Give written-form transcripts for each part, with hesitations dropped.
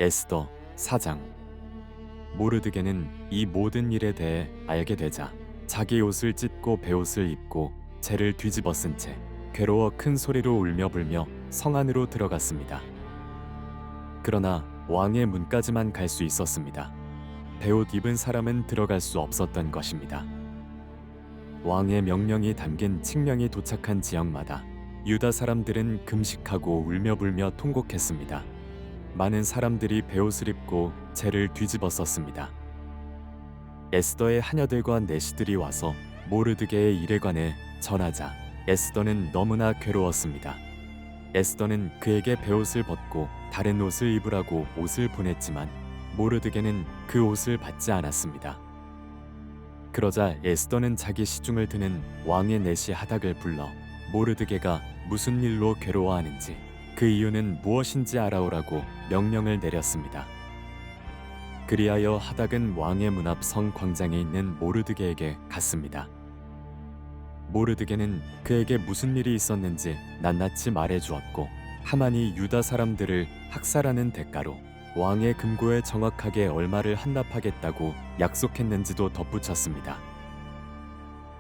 에스더 4장. 모르드게는 이 모든 일에 대해 알게 되자 자기 옷을 찢고 베옷을 입고 재를 뒤집어 쓴 채 괴로워 큰 소리로 울며 불며 성 안으로 들어갔습니다. 그러나 왕의 문까지만 갈 수 있었습니다. 베옷 입은 사람은 들어갈 수 없었던 것입니다. 왕의 명령이 담긴 칙령이 도착한 지역마다 유다 사람들은 금식하고 울며 불며 통곡했습니다. 많은 사람들이 베옷을 입고 재를 뒤집어 썼습니다. 에스더의 하녀들과 내시들이 와서 모르드게의 일에 관해 전하자 에스더는 너무나 괴로웠습니다. 에스더는 그에게 베옷을 벗고 다른 옷을 입으라고 옷을 보냈지만 모르드게는 그 옷을 받지 않았습니다. 그러자 에스더는 자기 시중을 드는 왕의 내시 하닥을 불러 모르드게가 무슨 일로 괴로워하는지 그 이유는 무엇인지 알아오라고 명령을 내렸습니다. 그리하여 하닥은 왕의 문 앞 성 광장에 있는 모르드게에게 갔습니다. 모르드게는 그에게 무슨 일이 있었는지 낱낱이 말해 주었고 하만이 유다 사람들을 학살하는 대가로 왕의 금고에 정확하게 얼마를 환납하겠다고 약속했는지도 덧붙였습니다.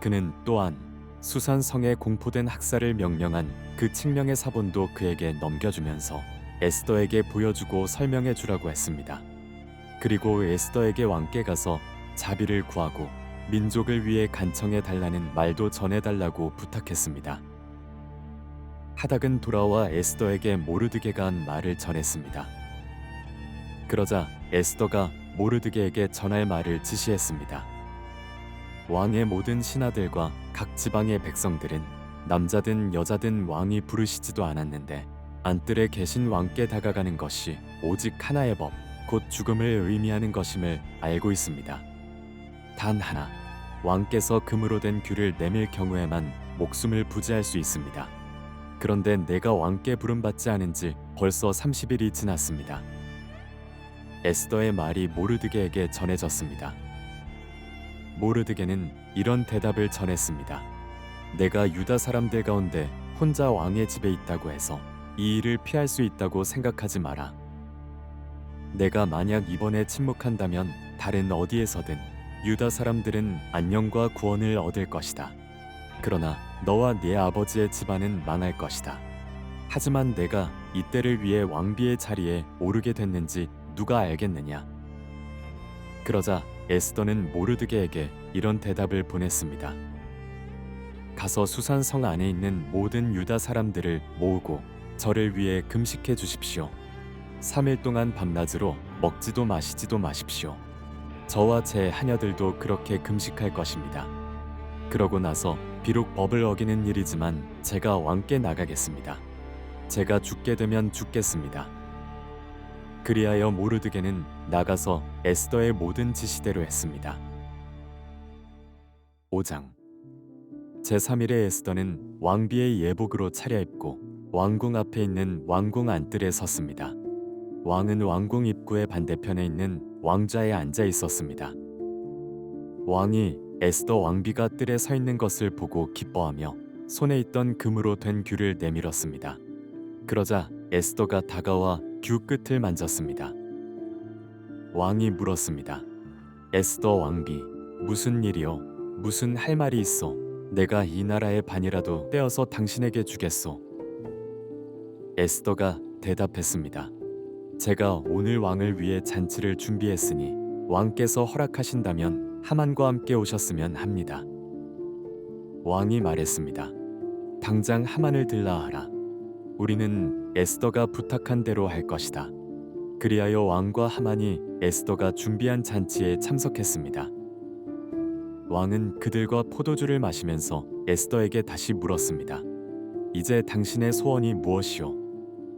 그는 또한 수산성에 공포된 학살을 명령한 그 칙령의 사본도 그에게 넘겨주면서 에스더에게 보여주고 설명해 주라고 했습니다. 그리고 에스더에게 왕께 가서 자비를 구하고 민족을 위해 간청해 달라는 말도 전해달라고 부탁했습니다. 하닥은 돌아와 에스더에게 모르드게가 한 말을 전했습니다. 그러자 에스더가 모르드게에게 전할 말을 지시했습니다. 왕의 모든 신하들과 각 지방의 백성들은 남자든 여자든 왕이 부르시지도 않았는데 안뜰에 계신 왕께 다가가는 것이 오직 하나의 법, 곧 죽음을 의미하는 것임을 알고 있습니다. 단 하나, 왕께서 금으로 된 규를 내밀 경우에만 목숨을 부지할 수 있습니다. 그런데 내가 왕께 부름받지 않은 지 벌써 30일이 지났습니다. 에스더의 말이 모르드게에게 전해졌습니다. 모르드게는 이런 대답을 전했습니다. 내가 유다 사람들 가운데 혼자 왕의 집에 있다고 해서 이 일을 피할 수 있다고 생각하지 마라. 내가 만약 이번에 침묵한다면 다른 어디에서든 유다 사람들은 안녕과 구원을 얻을 것이다. 그러나 너와 네 아버지의 집안은 망할 것이다. 하지만 내가 이때를 위해 왕비의 자리에 오르게 됐는지 누가 알겠느냐? 그러자 에스더는 모르드게에게 이런 대답을 보냈습니다. 가서 수산성 안에 있는 모든 유다 사람들을 모으고 저를 위해 금식해 주십시오. 3일 동안 밤낮으로 먹지도 마시지도 마십시오. 저와 제 하녀들도 그렇게 금식할 것입니다. 그러고 나서 비록 법을 어기는 일이지만 제가 왕께 나가겠습니다. 제가 죽게 되면 죽겠습니다. 그리하여 모르드게는 나가서 에스더의 모든 지시대로 했습니다. 5장. 제3일에 에스더는 왕비의 예복으로 차려입고 왕궁 앞에 있는 왕궁 안뜰에 섰습니다. 왕은 왕궁 입구의 반대편에 있는 왕좌에 앉아 있었습니다. 왕이 에스더 왕비가 뜰에 서 있는 것을 보고 기뻐하며 손에 있던 금으로 된 규를 내밀었습니다. 그러자 에스더가 다가와 규 끝을 만졌습니다. 왕이 물었습니다. 에스더 왕비, 무슨 일이요? 무슨 할 말이 있어? 내가 이 나라의 반이라도 떼어서 당신에게 주겠소. 에스더가 대답했습니다. 제가 오늘 왕을 위해 잔치를 준비했으니 왕께서 허락하신다면 하만과 함께 오셨으면 합니다. 왕이 말했습니다. 당장 하만을 들라 하라. 우리는 에스더가 부탁한 대로 할 것이다. 그리하여 왕과 하만이 에스더가 준비한 잔치에 참석했습니다. 왕은 그들과 포도주를 마시면서 에스더에게 다시 물었습니다. 이제 당신의 소원이 무엇이오?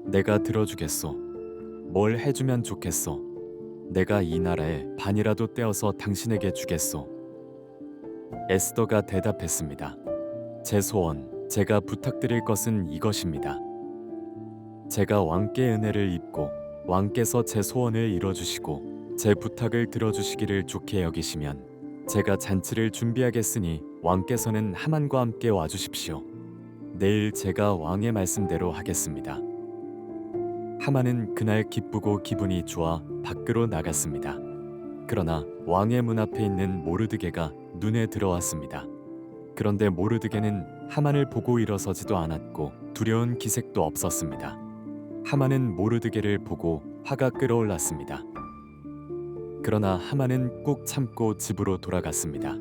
내가 들어주겠소. 뭘 해주면 좋겠소? 내가 이 나라의 반이라도 떼어서 당신에게 주겠소. 에스더가 대답했습니다. 제 소원, 제가 부탁드릴 것은 이것입니다. 제가 왕께 은혜를 입고 왕께서 제 소원을 이뤄주시고 제 부탁을 들어주시기를 좋게 여기시면 제가 잔치를 준비하겠으니 왕께서는 하만과 함께 와주십시오. 내일 제가 왕의 말씀대로 하겠습니다. 하만은 그날 기쁘고 기분이 좋아 밖으로 나갔습니다. 그러나 왕의 문 앞에 있는 모르드게가 눈에 들어왔습니다. 그런데 모르드게는 하만을 보고 일어서지도 않았고 두려운 기색도 없었습니다. 하만은 모르드게를 보고 화가 끓어올랐습니다. 그러나 하만은 꾹 참고 집으로 돌아갔습니다.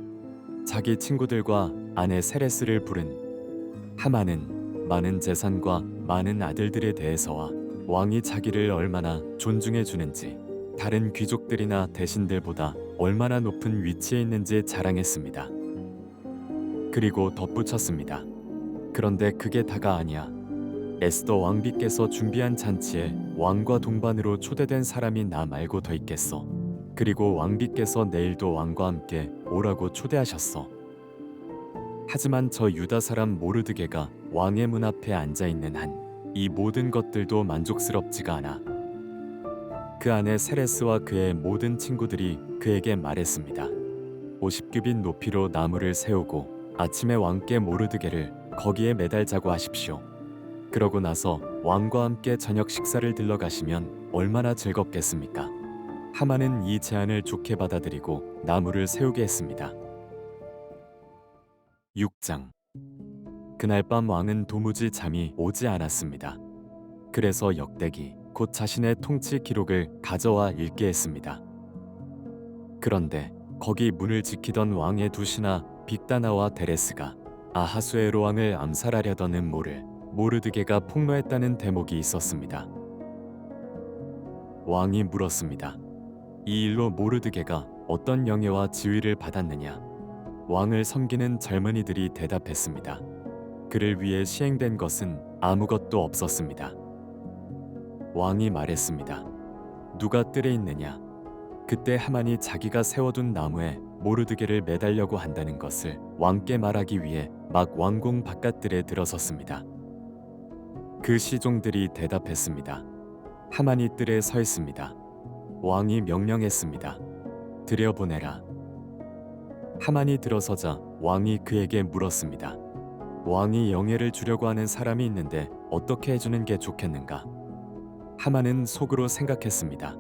자기 친구들과 아내 세레스를 부른 하만은 많은 재산과 많은 아들들에 대해서와 왕이 자기를 얼마나 존중해 주는지, 다른 귀족들이나 대신들보다 얼마나 높은 위치에 있는지 자랑했습니다. 그리고 덧붙였습니다. 그런데 그게 다가 아니야. 에스더 왕비께서 준비한 잔치에 왕과 동반으로 초대된 사람이 나 말고 더 있겠어. 그리고 왕비께서 내일도 왕과 함께 오라고 초대하셨어. 하지만 저 유다 사람 모르드게가 왕의 문 앞에 앉아 있는 한 이 모든 것들도 만족스럽지가 않아. 그 안에 세레스와 그의 모든 친구들이 그에게 말했습니다. 50규빗 높이로 나무를 세우고 아침에 왕께 모르드게를 거기에 매달자고 하십시오. 그러고 나서 왕과 함께 저녁 식사를 들러가시면 얼마나 즐겁겠습니까? 하만은 이 제안을 좋게 받아들이고 나무를 세우게 했습니다. 6장. 그날 밤 왕은 도무지 잠이 오지 않았습니다. 그래서 역대기, 곧 자신의 통치 기록을 가져와 읽게 했습니다. 그런데 거기 문을 지키던 왕의 두 신하 빅다나와 데레스가 아하수에로 왕을 암살하려던 음모를 모르드게가 폭로했다는 대목이 있었습니다. 왕이 물었습니다. 이 일로 모르드게가 어떤 영예와 지위를 받았느냐? 왕을 섬기는 젊은이들이 대답했습니다. 그를 위해 시행된 것은 아무것도 없었습니다. 왕이 말했습니다. 누가 뜰에 있느냐? 그때 하만이 자기가 세워둔 나무에 모르드게를 매달려고 한다는 것을 왕께 말하기 위해 막 왕궁 바깥들에 들어섰습니다. 그 시종들이 대답했습니다. 하만이 뜰에 서 있습니다. 왕이 명령했습니다. 들여보내라. 하만이 들어서자 왕이 그에게 물었습니다. 왕이 영예를 주려고 하는 사람이 있는데 어떻게 해주는 게 좋겠는가? 하만은 속으로 생각했습니다.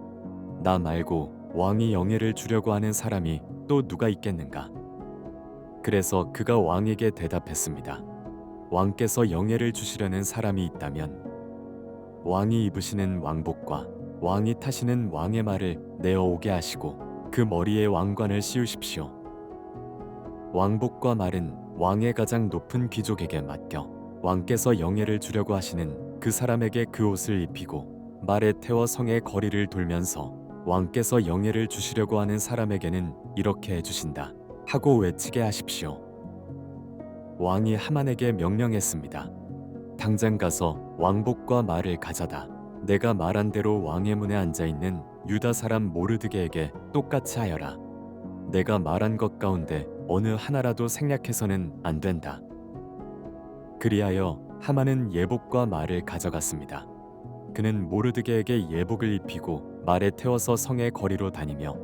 나 말고 왕이 영예를 주려고 하는 사람이 또 누가 있겠는가? 그래서 그가 왕에게 대답했습니다. 왕께서 영예를 주시려는 사람이 있다면 왕이 입으시는 왕복과 왕이 타시는 왕의 말을 내어오게 하시고 그 머리에 왕관을 씌우십시오. 왕복과 말은 왕의 가장 높은 귀족에게 맡겨 왕께서 영예를 주려고 하시는 그 사람에게 그 옷을 입히고 말에 태워 성의 거리를 돌면서 왕께서 영예를 주시려고 하는 사람에게는 이렇게 해주신다 하고 외치게 하십시오. 왕이 하만에게 명령했습니다. 당장 가서 왕복과 말을 가져다 내가 말한 대로 왕의 문에 앉아있는 유다 사람 모르드게에게 똑같이 하여라. 내가 말한 것 가운데 어느 하나라도 생략해서는 안 된다. 그리하여 하만은 예복과 말을 가져갔습니다. 그는 모르드게에게 예복을 입히고 말에 태워서 성의 거리로 다니며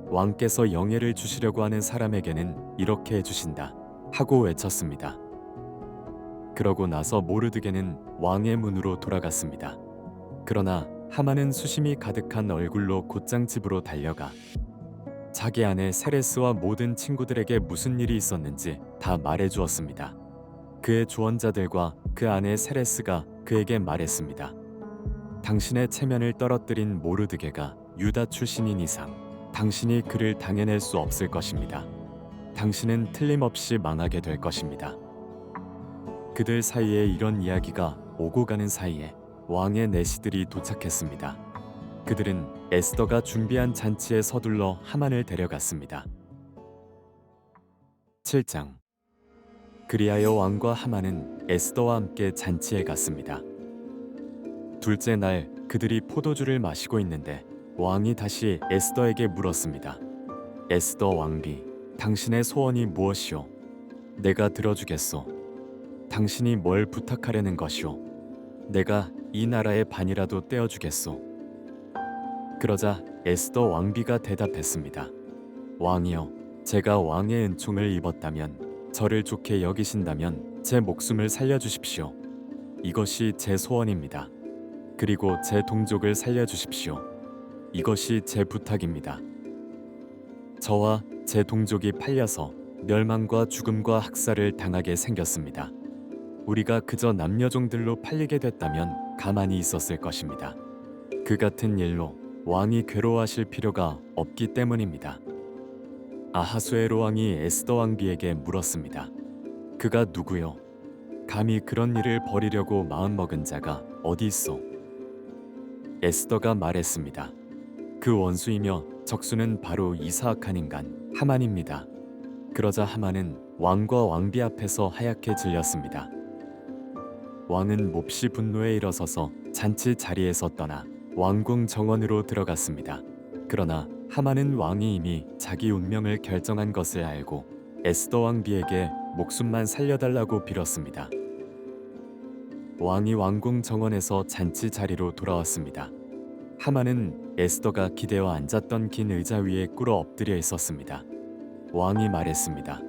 왕께서 영예를 주시려고 하는 사람에게는 이렇게 해주신다 하고 외쳤습니다. 그러고 나서 모르드게는 왕의 문으로 돌아갔습니다. 그러나 하만은 수심이 가득한 얼굴로 곧장 집으로 달려가 자기 아내 세레스와 모든 친구들에게 무슨 일이 있었는지 다 말해주었습니다. 그의 조언자들과 그 아내 세레스가 그에게 말했습니다. 당신의 체면을 떨어뜨린 모르드게가 유다 출신인 이상 당신이 그를 당해낼 수 없을 것입니다. 당신은 틀림없이 망하게 될 것입니다. 그들 사이에 이런 이야기가 오고 가는 사이에 왕의 내시들이 도착했습니다. 그들은 에스더가 준비한 잔치에 서둘러 하만을 데려갔습니다. 7장. 그리하여 왕과 하만은 에스더와 함께 잔치에 갔습니다. 둘째 날 그들이 포도주를 마시고 있는데 왕이 다시 에스더에게 물었습니다. 에스더 왕비, 당신의 소원이 무엇이오? 내가 들어주겠소. 당신이 뭘 부탁하려는 것이오? 내가 이 나라의 반이라도 떼어주겠소. 그러자 에스더 왕비가 대답했습니다. 왕이여, 제가 왕의 은총을 입었다면, 저를 좋게 여기신다면 제 목숨을 살려주십시오. 이것이 제 소원입니다. 그리고 제 동족을 살려주십시오. 이것이 제 부탁입니다. 저와 제 동족이 팔려서 멸망과 죽음과 학살을 당하게 생겼습니다. 우리가 그저 남녀종들로 팔리게 됐다면 가만히 있었을 것입니다. 그 같은 일로 왕이 괴로워하실 필요가 없기 때문입니다. 아하수에로 왕이 에스더 왕비에게 물었습니다. 그가 누구요? 감히 그런 일을 벌이려고 마음먹은 자가 어디 있어? 에스더가 말했습니다. 그 원수이며 적수는 바로 이 사악한 인간 하만입니다. 그러자 하만은 왕과 왕비 앞에서 하얗게 질렸습니다. 왕은 몹시 분노에 일어서서 잔치 자리에서 떠나 왕궁 정원으로 들어갔습니다. 그러나 하만은 왕이 이미 자기 운명을 결정한 것을 알고 에스더 왕비에게 목숨만 살려달라고 빌었습니다. 왕이 왕궁 정원에서 잔치 자리로 돌아왔습니다. 하만은 에스더가 기대어 앉았던 긴 의자 위에 꿇어 엎드려 있었습니다. 왕이 말했습니다.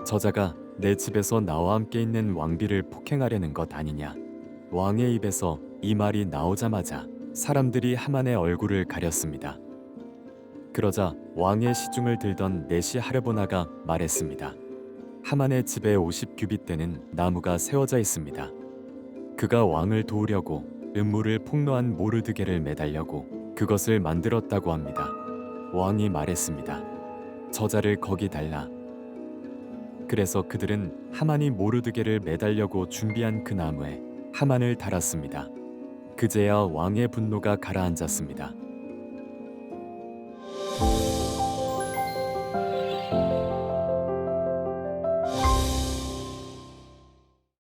저자가 내 집에서 나와 함께 있는 왕비를 폭행하려는 것 아니냐. 왕의 입에서 이 말이 나오자마자 사람들이 하만의 얼굴을 가렸습니다. 그러자 왕의 시중을 들던 네시 하르보나가 말했습니다. 하만의 집에 50규빗 되는 나무가 세워져 있습니다. 그가 왕을 도우려고 음모를 폭로한 모르드게를 매달려고 그것을 만들었다고 합니다. 왕이 말했습니다. 저자를 거기 달라. 그래서 그들은 하만이 모르드게를 매달려고 준비한 그 나무에 하만을 달았습니다. 그제야 왕의 분노가 가라앉았습니다.